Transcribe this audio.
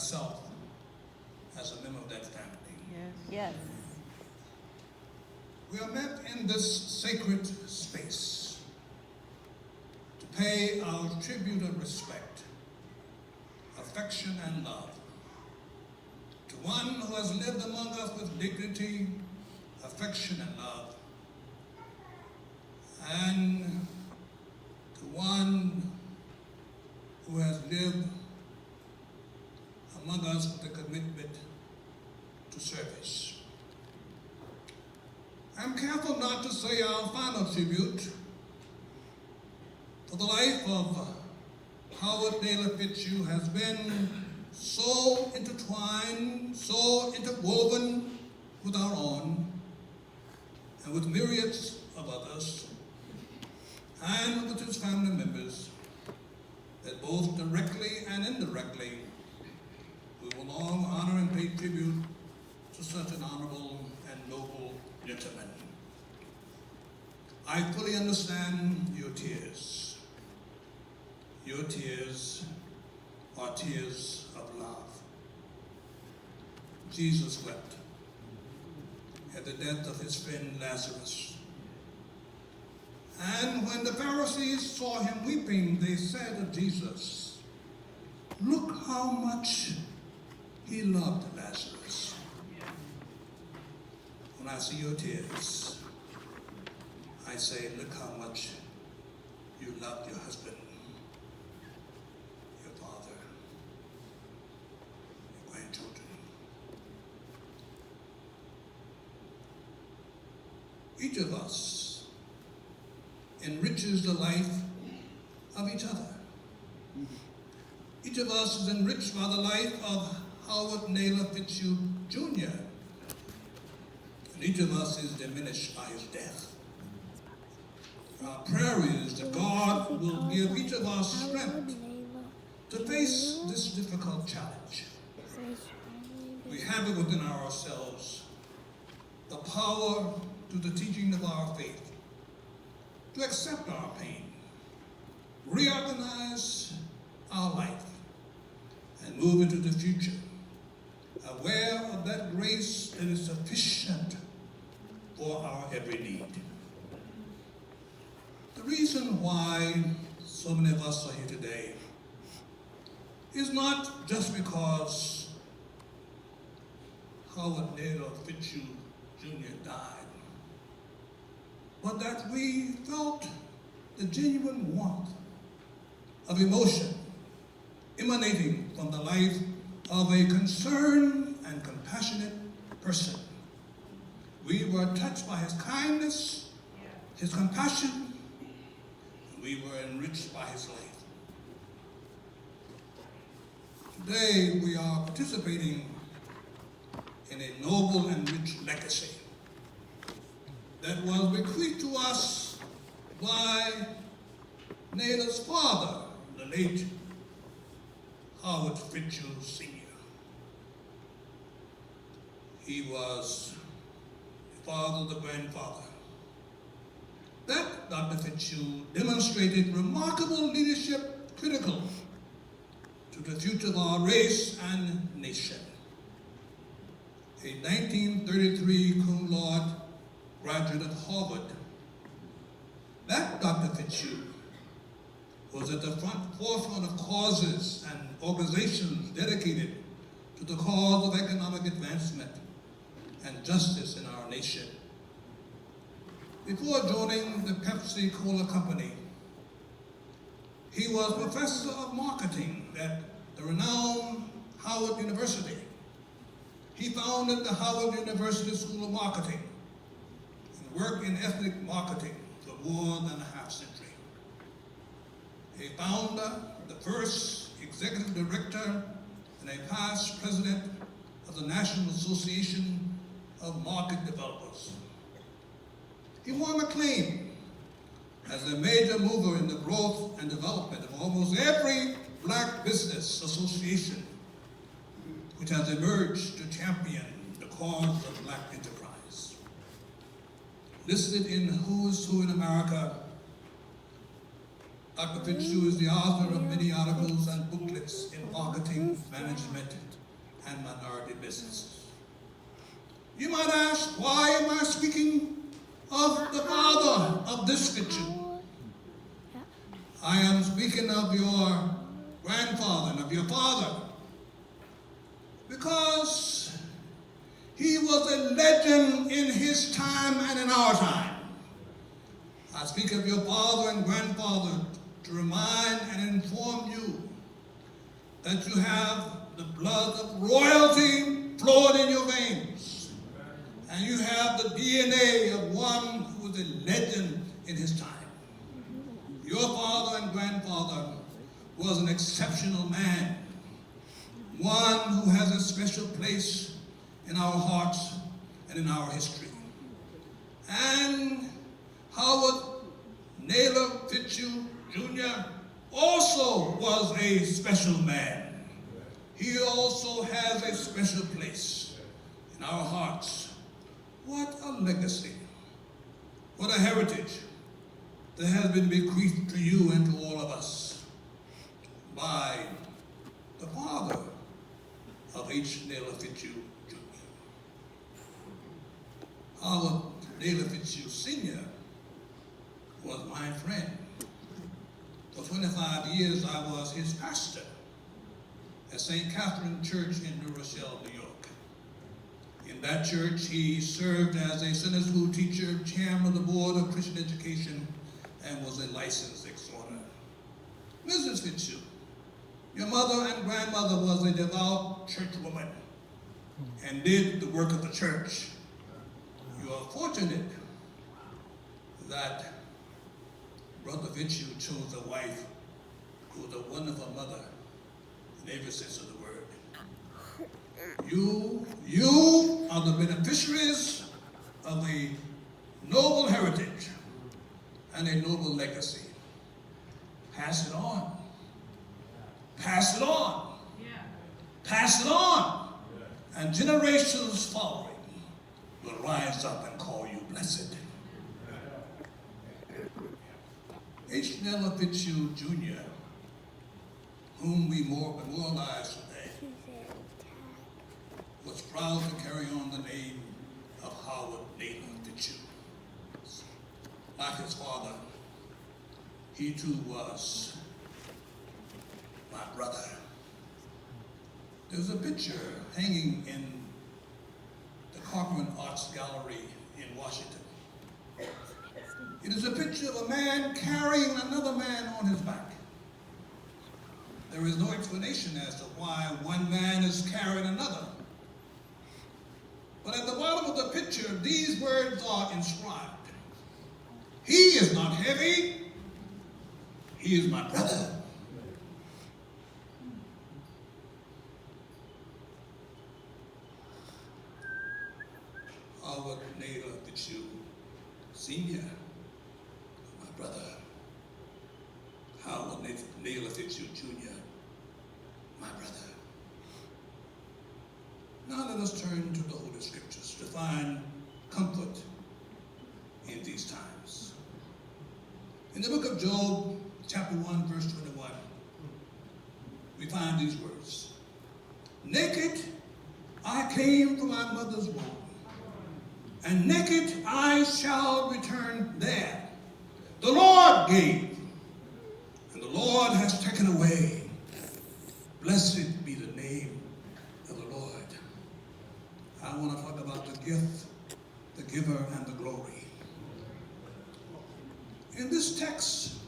myself as a member of that family. Yes. We are met in this sacred space to pay our tribute of respect, affection, and love to one who has lived among us with dignity, affection, and love, and to one who has lived among us with a commitment to service. I'm careful not to say our final tribute for the life of Howard Naylor Fitzhugh has been so intertwined, so interwoven with our own and with myriads of others, and with his family members, that both directly and indirectly we will long honor and pay tribute to such an honorable and noble gentleman. I fully understand your tears. Your tears are tears of love. Jesus wept at the death of his friend Lazarus. And when the Pharisees saw him weeping, they said of Jesus, "Look how much he loved Lazarus." When I see your tears, I say, look how much you loved your husband, your father, your grandchildren. Each of us enriches the life of each other. Each of us is enriched by the life of Howard Naylor Fitzhugh Jr. And each of us is diminished by his death. Our prayer is that God will give each of us strength to face this difficult challenge. We have it within ourselves, the power through the teaching of our faith, to accept our pain, reorganize our life, and move into the future, aware of that grace that is sufficient for our every need. The reason why so many of us are here today is not just because Howard Naylor Fitzhugh Jr. died, but that we felt the genuine warmth of emotion emanating from the life of a concerned and compassionate person. We were touched by his kindness, his compassion, and we were enriched by his life. Today we are participating in a noble and rich legacy that was bequeathed to us by Naylor's father, the late Howard Fitzhugh Sr. He was the father, the grandfather. That Dr. Fitzhugh demonstrated remarkable leadership critical to the future of our race and nation. A 1933 cum laude graduate of Harvard, that Dr. Fitzhugh was at the forefront of causes and organizations dedicated to the cause of economic advancement and justice in our nation. Before joining the Pepsi Cola Company, he was professor of marketing at the renowned Howard University. He founded the Howard University School of Marketing and worked in ethnic marketing for more than a half century. A founder, the first executive director, and a past president of the National Association of Market Developers. He won acclaim as a major mover in the growth and development of almost every black business association which has emerged to champion the cause of black enterprise. Listed in Who's Who in America, Dr. Fitzhugh is the author of many articles and booklets in marketing, management, and minority business. You might ask, why am I speaking of the father of this Fitzhugh? I am speaking of your grandfather and of your father, because he was a legend in his time and in our time. I speak of your father and grandfather to remind and inform you that you have the blood of royalty flowing in your veins, and you have the DNA of one who was a legend in his time. Your father and grandfather was an exceptional man, one who has a special place in our hearts and in our history. And Howard Naylor Fitzhugh Jr. also was a special man. He also has a special place in our hearts. What a legacy, what a heritage that has been bequeathed to you and to all of us by the father of H. Naylor Fitzhugh Jr. Howard Naylor Fitzhugh Sr. was my friend. For 25 years, I was his pastor at St. Catherine Church in New Rochelle, New York. In that church, he served as a Sunday school teacher, chairman of the Board of Christian Education, and was a licensed exhorter. Mrs. Fitzhugh, your mother and grandmother was a devout churchwoman and did the work of the church. You are fortunate that Brother Fitzhugh chose a wife who was a wonderful mother in every sense of the word. You are the beneficiaries of a noble heritage and a noble legacy. Pass it on. Pass it on. Pass it on. And generations following will rise up and call you blessed. H. Naylor Fitzhugh Jr., whom we memorialize today, was proud to carry on the name of Howard Naylor Fitzhugh. Like his father, he too was my brother. There's a picture hanging in the Corcoran Arts Gallery in Washington. It is a picture of a man carrying another man on his back. There is no explanation as to why one man is carrying another. But at the bottom of the picture, these words are inscribed. He is not heavy, he is my brother. Howard Naylor Fitzhugh Sr., my brother. Howard Naylor Fitzhugh Jr., my brother. Now let us turn to the Holy Scriptures to find comfort in these times. In the book of Job, chapter 1, verse 21, we find these words. Naked I came from my mother's womb, and naked I shall return there. The Lord gave, and the Lord has taken away. Blessed be the name of the Lord. I want to talk about the gift, the giver, and the glory. In this text,